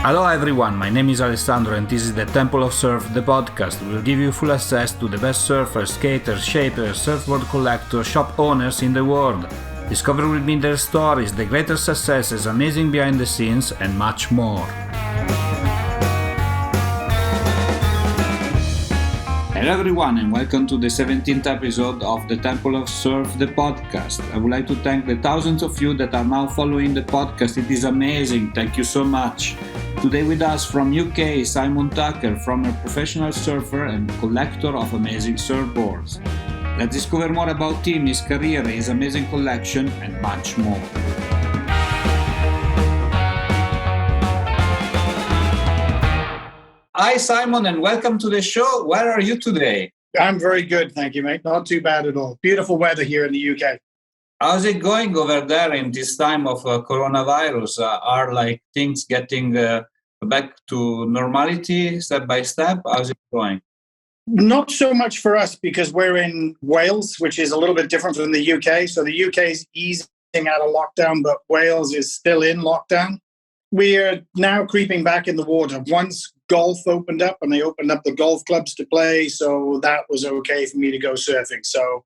Hello everyone, my name is Alessandro and this is the Temple of Surf, the podcast. We'll give you full access to the best surfers, skaters, shapers, surfboard collectors, shop owners in the world. Discover with me their stories, the greatest successes, amazing behind the scenes and much more. Hello everyone and welcome to the 17th episode of the Temple of Surf, the podcast. I would like to thank the thousands of you that are now following the podcast. It is amazing. Thank you so much. Today with us from UK, Simon Tucker, former professional surfer and collector of amazing surfboards. Let's discover more about him, his career, his amazing collection and much more. Hi Simon and welcome to the show. Where are you today? I'm very good, thank you, mate. Not too bad at all. Beautiful weather here in the UK. How's it going over there in this time of coronavirus? Are like things getting back to normality step by step? How's it going? Not so much for us because we're in Wales, which is a little bit different from the UK. So the UK is easing out of lockdown, but Wales is still in lockdown. We're now creeping back in the water. Once golf opened up and they opened up the golf clubs to play, so that was okay for me to go surfing. So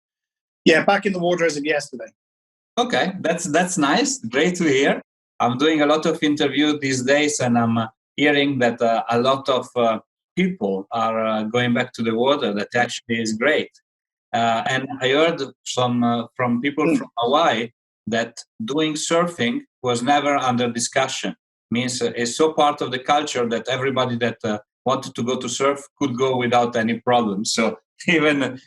yeah, back in the water as of yesterday. Okay, that's nice. Great to hear. I'm doing a lot of interviews these days and I'm hearing that a lot of people are going back to the water. That actually is great. And I heard from people from Hawaii that doing surfing was never under discussion. Means it's so part of the culture that everybody that wanted to go to surf could go without any problem. So even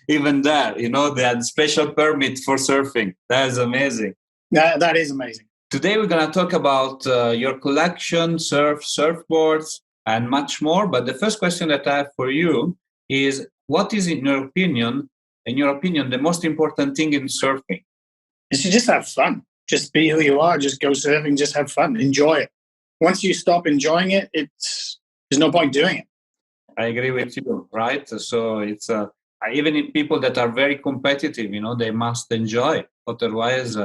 there, they had special permit for surfing. That is amazing. Yeah, that is amazing. Today we're going to talk about your collection, surfboards, and much more. But the first question that I have for you is, what is, in your opinion, the most important thing in surfing? Is to just have fun. Just be who you are. Just go surfing. Just have fun. Enjoy it. Once you stop enjoying it, there's no point doing it. I agree with you, right? So it's even in people that are very competitive, they must enjoy. Otherwise,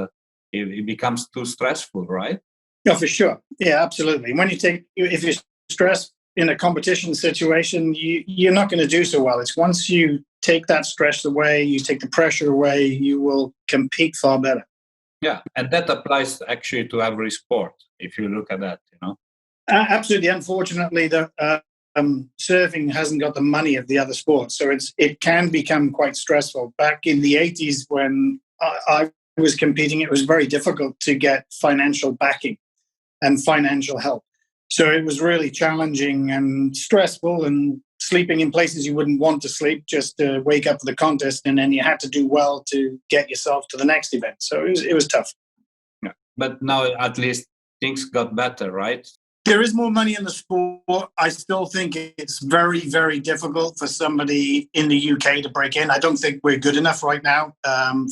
it becomes too stressful, right? Yeah, for sure. Yeah, absolutely. If you're stressed in a competition situation, you're not going to do so well. It's once you take that stress away, you take the pressure away, you will compete far better. Yeah, and that applies actually to every sport, if you look at that, Absolutely. Unfortunately, the surfing hasn't got the money of the other sports, so it can become quite stressful. Back in the 80s when I was competing, it was very difficult to get financial backing and financial help. So it was really challenging and stressful and sleeping in places you wouldn't want to sleep just to wake up for the contest, and then you had to do well to get yourself to the next event. So it was tough. Yeah. But now at least things got better, right? There is more money in the sport. I still think it's very, very difficult for somebody in the UK to break in. I don't think we're good enough right now.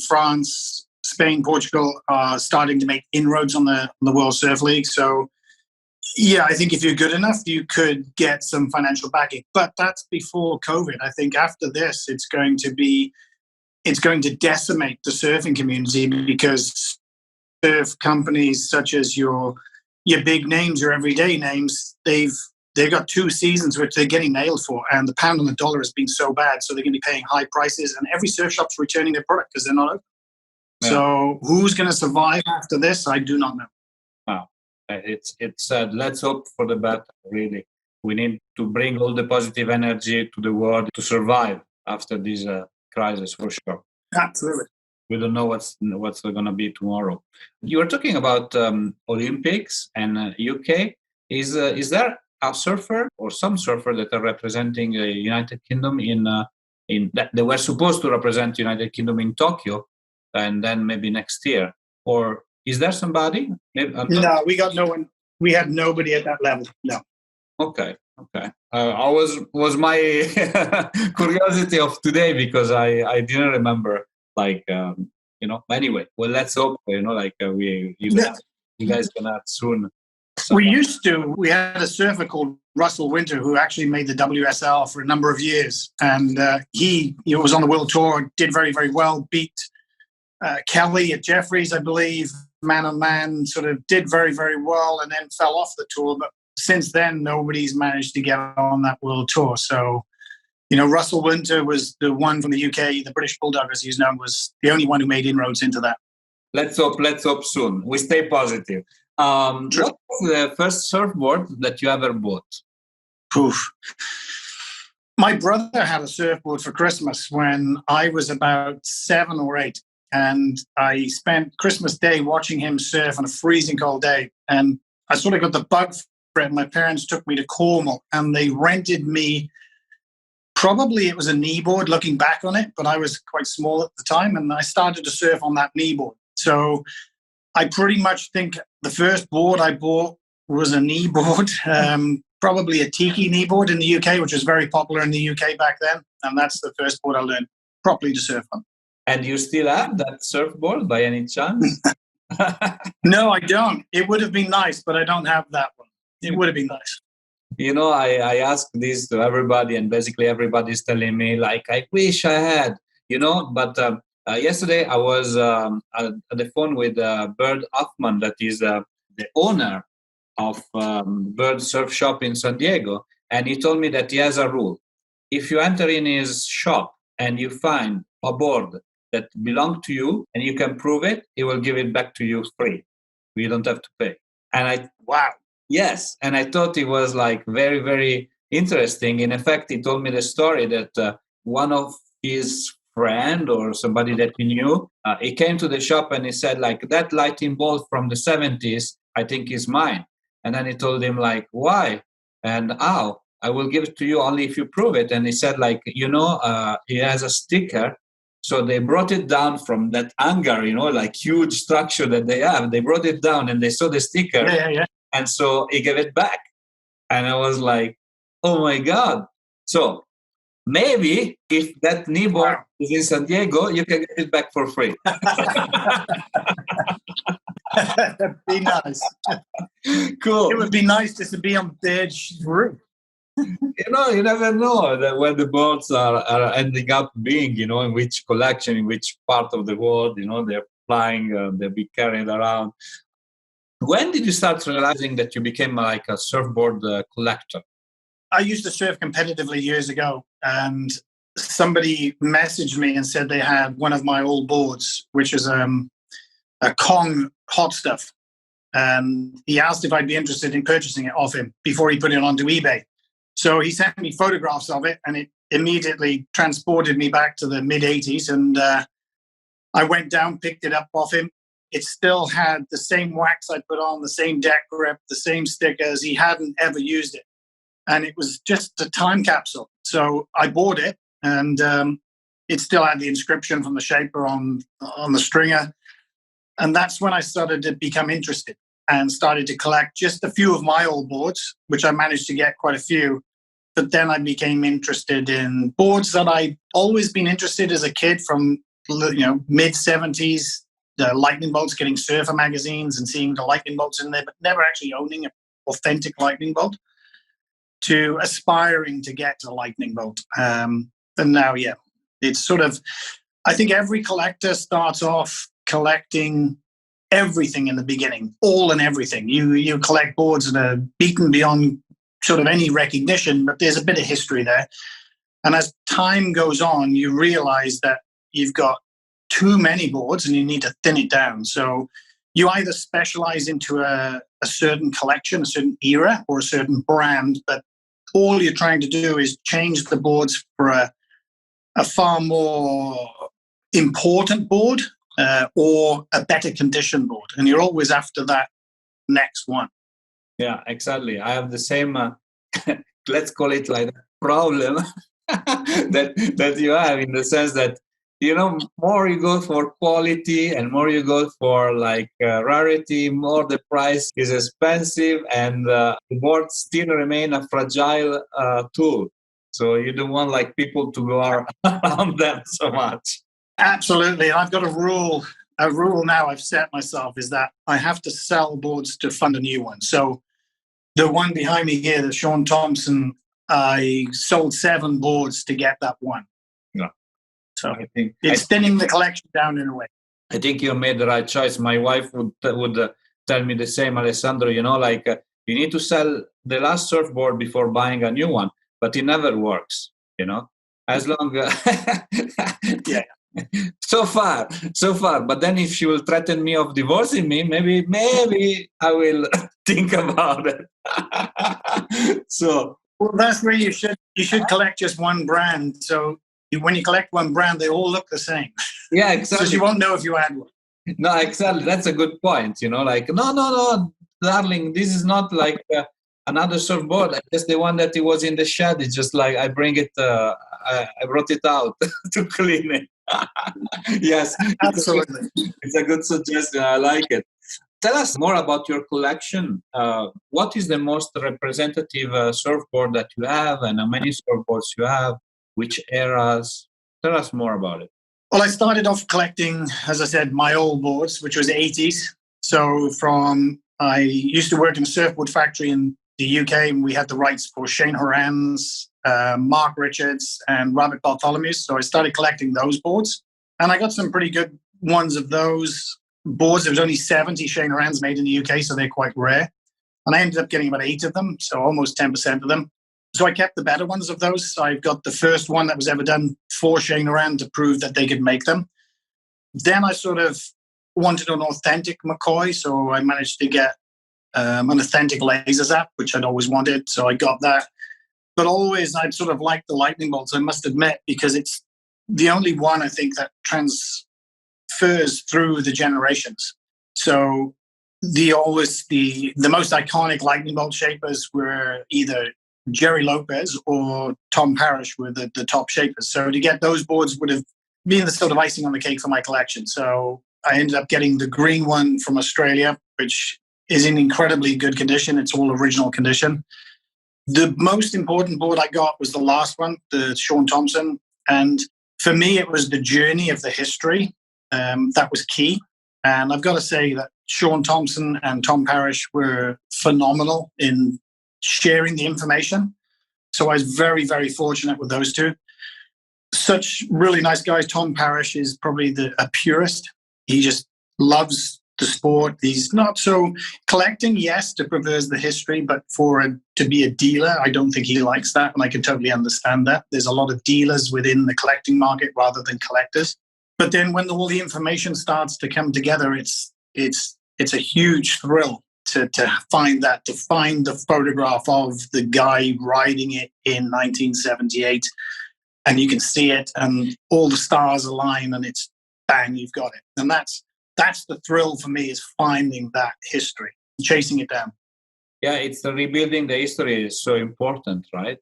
France, Spain, Portugal are starting to make inroads on the World Surf League. So yeah, I think if you're good enough, you could get some financial backing. But that's before COVID. I think after this, it's going to decimate the surfing community because surf companies such as your big names, your everyday names, they've got 2 seasons which they're getting nailed for, and the pound on the dollar has been so bad, so they're going to be paying high prices, and every surf shop's returning their product because they're not open. Yeah. So who's going to survive after this? I do not know. Wow. It's let's hope for the better, really. We need to bring all the positive energy to the world to survive after this crisis, for sure. Absolutely. We don't know what's going to be tomorrow. You were talking about Olympics and UK. Is there a surfer or some surfer that are representing the United Kingdom in that they were supposed to represent United Kingdom in Tokyo, and then maybe next year? Or is there somebody? No, we got no one. We had nobody at that level. No. Okay. I was my curiosity of today because I didn't remember. Anyway, well, let's hope, you guys gonna soon. We had a surfer called Russell Winter who actually made the WSL for a number of years. And he was on the world tour, did very, very well, beat Kelly at Jeffries, I believe, man on man, sort of did very, very well and then fell off the tour. But since then, nobody's managed to get on that world tour. So, Russell Winter was the one from the UK, the British Bulldog, as he's known, was the only one who made inroads into that. Let's hope soon. We stay positive. What was the first surfboard that you ever bought? Poof. My brother had a surfboard for Christmas when I was about 7 or 8. And I spent Christmas Day watching him surf on a freezing cold day. And I sort of got the bug for it. My parents took me to Cornwall and they rented me, probably it was a kneeboard looking back on it, but I was quite small at the time. And I started to surf on that kneeboard. So I pretty much think the first board I bought was a kneeboard, probably a tiki kneeboard in the UK, which was very popular in the UK back then. And that's the first board I learned properly to surf on. And you still have that surfboard by any chance? No, I don't. It would have been nice, but I don't have that one. It would have been nice. I ask this to everybody, and basically everybody's telling me, like, I wish I had, but yesterday I was at the phone with Bird Hoffman, that is the owner of Bird Surf Shop in San Diego, and he told me that he has a rule. If you enter in his shop and you find a board that belongs to you and you can prove it, he will give it back to you free. You don't have to pay. And wow. Yes. And I thought it was like very, very interesting. In effect, he told me the story that one of his friend or somebody that he knew, he came to the shop and he said, like, that lightning bolt from the 70s, I think is mine. And then he told him, like, why? And how? I will give it to you only if you prove it. And he said, like, he has a sticker. So they brought it down from that hangar, like huge structure that they have. They brought it down and they saw the sticker. Yeah. And so he gave it back. And I was like, oh my God. So maybe if that kneeboard is in San Diego, you can get it back for free. That'd be nice. Cool. It would be nice just to be on the roof. You never know that where the boards are ending up being, in which collection, in which part of the world, they're flying, they'll be carried around. When did you start realizing that you became like a surfboard collector? I used to surf competitively years ago, and somebody messaged me and said they had one of my old boards, which is a Kong hot stuff. And he asked if I'd be interested in purchasing it off him before he put it onto eBay. So he sent me photographs of it, and it immediately transported me back to the mid-'80s. And I went down, picked it up off him. It still had the same wax I put on, the same deck grip, the same stickers. He hadn't ever used it. And it was just a time capsule. So I bought it, and it still had the inscription from the shaper on the stringer. And that's when I started to become interested and started to collect just a few of my old boards, which I managed to get quite a few. But then I became interested in boards that I'd always been interested as a kid from, mid-'70s, the lightning bolts, getting surfer magazines and seeing the lightning bolts in there, but never actually owning an authentic lightning bolt, to aspiring to get a lightning bolt. And now, it's sort of, I think every collector starts off collecting everything in the beginning, all and everything. You collect boards that are beaten beyond sort of any recognition, but there's a bit of history there. And as time goes on, you realize that you've got too many boards and you need to thin it down. So you either specialize into a certain collection, a certain era, or a certain brand, but all you're trying to do is change the boards for a far more important board or a better condition board. And you're always after that next one. Yeah, exactly. I have the same, let's call it like problem that you have, in the sense that, more you go for quality and more you go for like rarity, more the price is expensive, and the boards still remain a fragile tool. So you don't want like people to go around them so much. Absolutely. And I've got a rule now I've set myself, is that I have to sell boards to fund a new one. So the one behind me here, the Sean Thompson, I sold 7 boards to get that one. Yeah. So I think it's thinning the collection down in a way. I think you made the right choice. My wife would tell me the same, Alessandro, You need to sell the last surfboard before buying a new one, but it never works, as long Yeah. so far. But then if she will threaten me of divorcing me, maybe I will think about it. So Well, that's where you should collect just one brand. So when you collect one brand, they all look the same. yeah, exactly. So she won't know if you had one. No, exactly. That's a good point. Like, no, darling, this is not like another surfboard. Just the one that it was in the shed. It's just like I bring it, I brought it out to clean it. Yes, Absolutely. it's a good suggestion. I like it. Tell us more about your collection. What is the most representative surfboard that you have, and how many surfboards you have? Which eras? Tell us more about it. Well, I started off collecting, as I said, my old boards, which was 80s. So I used to work in a surfboard factory in the UK, and we had the rights for Shane Horan's, Mark Richards, and Robert Bartholomew's. So I started collecting those boards, and I got some pretty good ones of those boards. There was only 70 Shane Horan's made in the UK, so they're quite rare. And I ended up getting about 8 of them, so almost 10% of them. So I kept the better ones of those. I've got the first one that was ever done for Shane Horan to prove that they could make them. Then I sort of wanted an authentic McCoy, so I managed to get an authentic laser zap, which I'd always wanted. So I got that. But always I'd sort of liked the lightning bolts, I must admit, because it's the only one I think that transfers through the generations. So the most iconic lightning bolt shapers were either Jerry Lopez or Tom Parrish were the top shapers. So to get those boards would have been the sort of icing on the cake for my collection. So I ended up getting the green one from Australia, which is in incredibly good condition. It's all original condition. The most important board I got was the last one, the Sean Thompson. And for me, it was the journey of the history. That was key. And I've got to say that Sean Thompson and Tom Parrish were phenomenal in sharing the information. So I was very, very fortunate with those two. Such really nice guys. Tom Parrish is probably a purist. He just loves the sport. He's not so collecting, yes, to preserve the history, but to be a dealer, I don't think he likes that. And I can totally understand that. There's a lot of dealers within the collecting market rather than collectors. But then when all the information starts to come together, it's a huge thrill to find the photograph of the guy riding it in 1978, and you can see it and all the stars align and it's bang, you've got it. And that's the thrill for me, is finding that history, chasing it down. Yeah, it's the rebuilding the history is so important, right?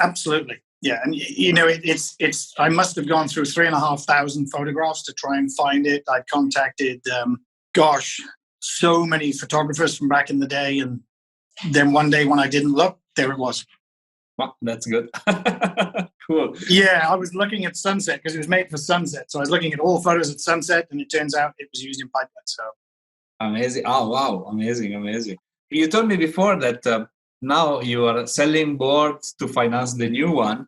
Absolutely. Yeah, and it's. I must have gone through 3,500 photographs to try and find it. I contacted, so many photographers from back in the day, and then one day when I didn't look, there it was. Well, that's good. Cool. Yeah, I was looking at sunset because it was made for sunset. So I was looking at all photos at sunset, and it turns out it was used in pipeline. So amazing! Oh wow, amazing! You told me before that now you are selling boards to finance the new one.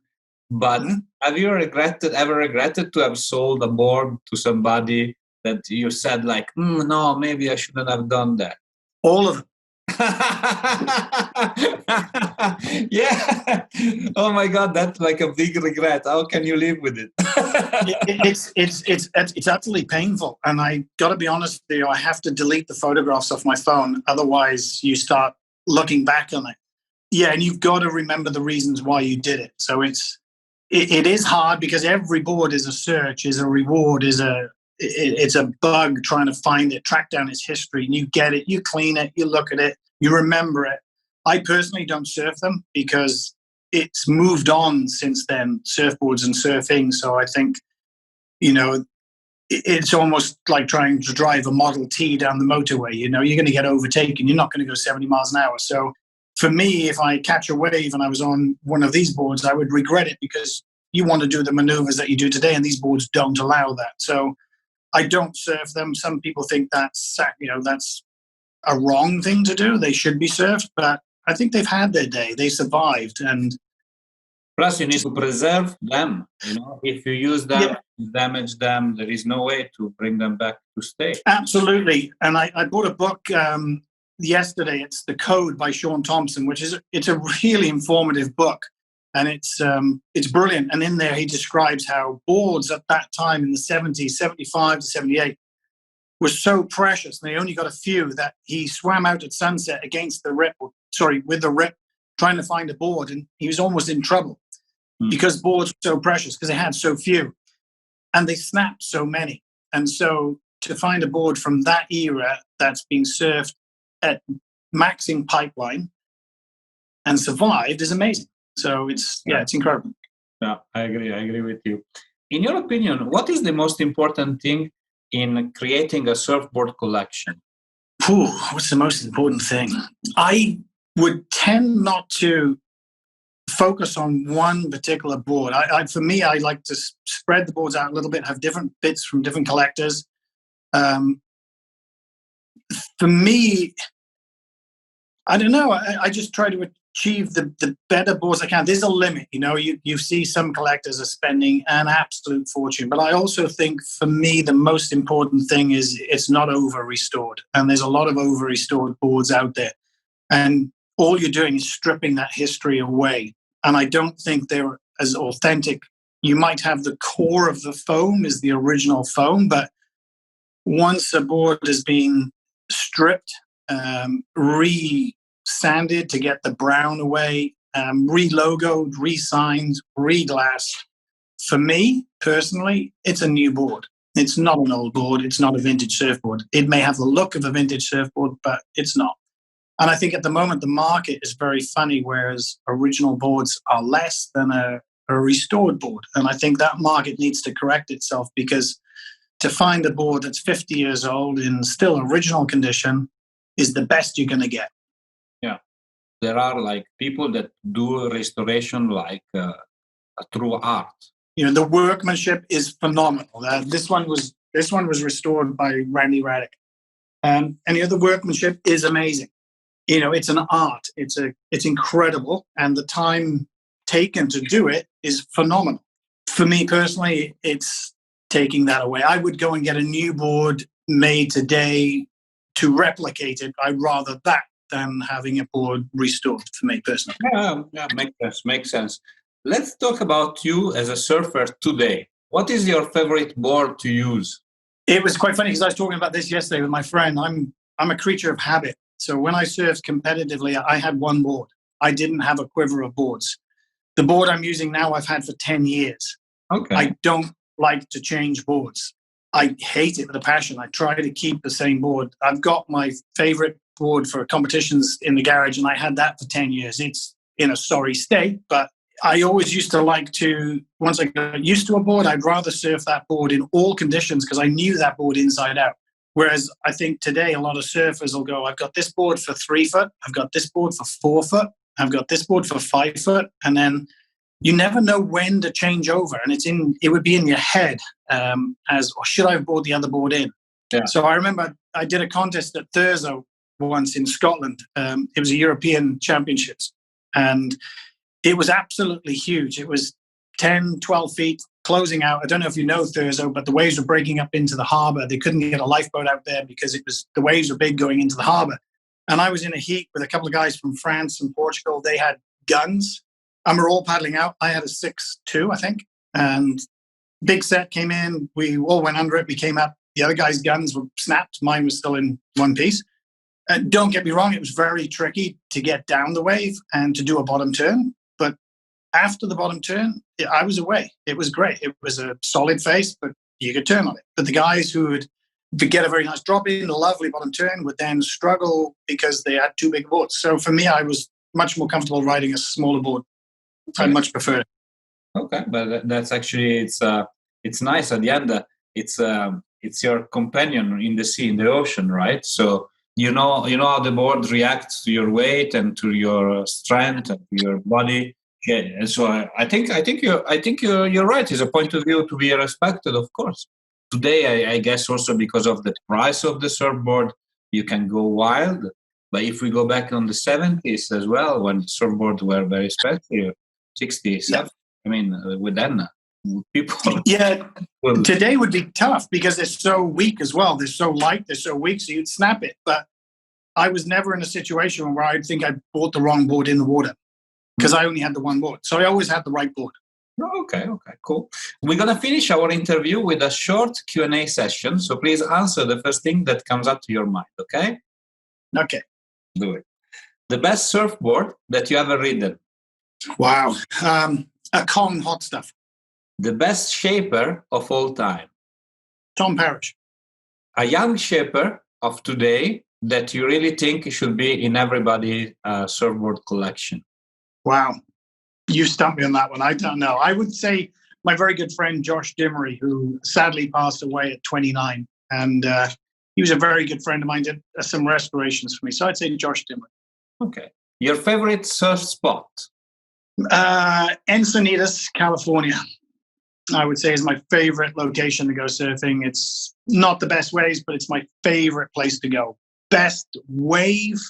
But have you ever regretted to have sold a board to somebody that you said like, no, maybe I shouldn't have done that? All of them. Yeah. Oh my God, that's like a big regret. How can you live with it? It's utterly painful, and I got to be honest with you, I have to delete the photographs off my phone. Otherwise, you start looking back on it. Yeah, and you've got to remember the reasons why you did it. So it is hard because every board is a search, is a reward, it's a bug trying to find it, track down its history, and you get it, you clean it, you look at it, you remember it. I personally don't surf them because it's moved on since then, surfboards and surfing. So I think, it's almost like trying to drive a Model T down the motorway. You're going to get overtaken. You're not going to go 70 miles an hour. So for me, if I catch a wave and I was on one of these boards, I would regret it because you want to do the maneuvers that you do today, and these boards don't allow that. So I don't surf them. Some people think that's a wrong thing to do. They should be surfed, but I think they've had their day. They survived, and plus you need to preserve them. If you use them, damage them, there is no way to bring them back to stay. Absolutely. And I bought a book. yesterday. It's The Code by Sean Thompson, it's a really informative book, and it's brilliant. And in there, he describes how boards at that time in the 70s, 75 to 78, were so precious, and they only got a few, that he swam out at sunset against the rip, with the rip, trying to find a board, and he was almost in trouble because boards were so precious because they had so few, and they snapped so many. And so to find a board from that era that's being surfed at maxing pipeline and survived is amazing. So it's incredible. Yeah, I agree with you. In your opinion, what is the most important thing in creating a surfboard collection? What's the most important thing? I would tend not to focus on one particular board. For me, I like to spread the boards out a little bit, have different bits from different collectors. For me, I don't know. I just try to achieve the better boards I can. There's a limit, you see some collectors are spending an absolute fortune, but I also think for me the most important thing is it's not over restored, and there's a lot of over restored boards out there, and all you're doing is stripping that history away, and I don't think they're as authentic. You might have the core of the foam is the original foam, but once a board has been stripped, re-sanded to get the brown away, re-logoed, re-signed, re-glassed. For me, personally, it's a new board. It's not an old board. It's not a vintage surfboard. It may have the look of a vintage surfboard, but it's not. And I think at the moment, the market is very funny, whereas original boards are less than a restored board. And I think that market needs to correct itself, because to find a board that's 50 years old in still original condition is the best you're going to get. Yeah. There are like people that do restoration like through art. The workmanship is phenomenal. This one was restored by Randy Raddick. And the other workmanship is amazing. It's an art. It's incredible. And the time taken to do it is phenomenal. For me personally, it's taking that away. I would go and get a new board made today to replicate it. I'd rather that than having a board restored, for me personally. Yeah, makes sense. Let's talk about you as a surfer today. What is your favorite board to use? It was quite funny because I was talking about this yesterday with my friend. I'm a creature of habit. So when I surfed competitively, I had one board. I didn't have a quiver of boards. The board I'm using now, I've had for 10 years. Okay. I don't like to change boards. I hate it with a passion. I try to keep the same board. I've got my favorite board for competitions in the garage, and I had that for 10 years. It's in a sorry state, but I always used to like to, once I got used to a board, I'd rather surf that board in all conditions because I knew that board inside out. Whereas I think today a lot of surfers will go, I've got this board for 3 foot, I've got this board for 4 foot, I've got this board for 5 foot, and then you never know when to change over, and it would be in your head or should I have brought the other board in? Yeah. So I remember I did a contest at Thurso once in Scotland. It was a European Championships, and it was absolutely huge. It was 10, 12 feet closing out. I don't know if you know Thurso, but the waves were breaking up into the harbour. They couldn't get a lifeboat out there because the waves were big going into the harbour. And I was in a heat with a couple of guys from France and Portugal. They had guns, and we're all paddling out. I had a 6.2, I think. And big set came in. We all went under it. We came up. The other guy's guns were snapped. Mine was still in one piece. And don't get me wrong, it was very tricky to get down the wave and to do a bottom turn. But after the bottom turn, I was away. It was great. It was a solid face, but you could turn on it. But the guys who would get a very nice drop in, a lovely bottom turn, would then struggle because they had too big boards. So for me, I was much more comfortable riding a smaller board. I much prefer it. Okay, but that's actually it's nice at the end. It's your companion in the sea, in the ocean, right? So you know how the board reacts to your weight and to your strength and to your body. Yeah, and so I think you're right. It's a point of view to be respected, of course. Today, I guess also because of the price of the surfboard, you can go wild. But if we go back on the 70s as well, when surfboards were very expensive, 60s, yeah. I mean, with then people. Yeah, today would be tough because they're so weak as well. They're so light, they're so weak, so you'd snap it. But I was never in a situation where I'd think I bought the wrong board in the water because I only had the one board. So I always had the right board. Okay, cool. We're going to finish our interview with a short Q&A session. So please answer the first thing that comes up to your mind, okay? Okay. Do it. The best surfboard that you ever ridden? Wow. A Kong hot stuff. The best shaper of all time? Tom Parrish. A young shaper of today that you really think should be in everybody's surfboard collection? Wow. You stumped me on that one. I don't know. I would say my very good friend, Josh Dimery, who sadly passed away at 29. And he was a very good friend of mine, did some restorations for me. So I'd say Josh Dimery. Okay. Your favorite surf spot? Encinitas, California, I would say is my favorite location to go surfing. It's not the best waves, but it's my favorite place to go. Best wave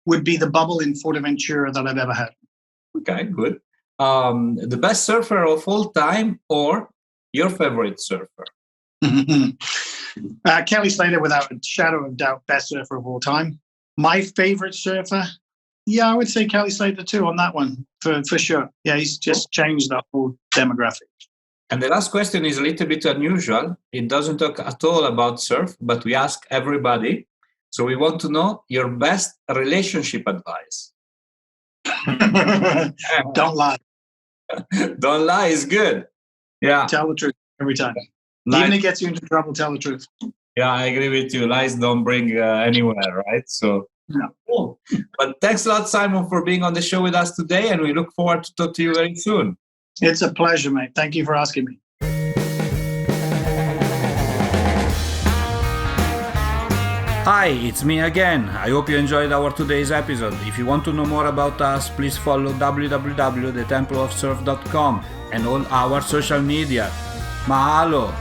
would be the bubble in Fuerteventura that I've ever had. Okay, good. The best surfer of all time or your favorite surfer? Kelly Slater, without a shadow of doubt, best surfer of all time. My favorite surfer? Yeah, I would say Kelly Slater too on that one, for sure. Yeah, he's just changed the whole demographic. And the last question is a little bit unusual. It doesn't talk at all about surf, but we ask everybody. So we want to know your best relationship advice. Don't lie. Don't lie is good. Yeah. Tell the truth every time. Even if it gets you into trouble, tell the truth. Yeah, I agree with you. Lies don't bring anywhere, right? So, yeah. Cool. But thanks a lot, Simon, for being on the show with us today, and we look forward to talk to you very soon. It's a pleasure, mate. Thank you for asking me. Hi, it's me again. I hope you enjoyed our today's episode. If you want to know more about us, please follow www.thetempleofsurf.com and all our social media. Mahalo!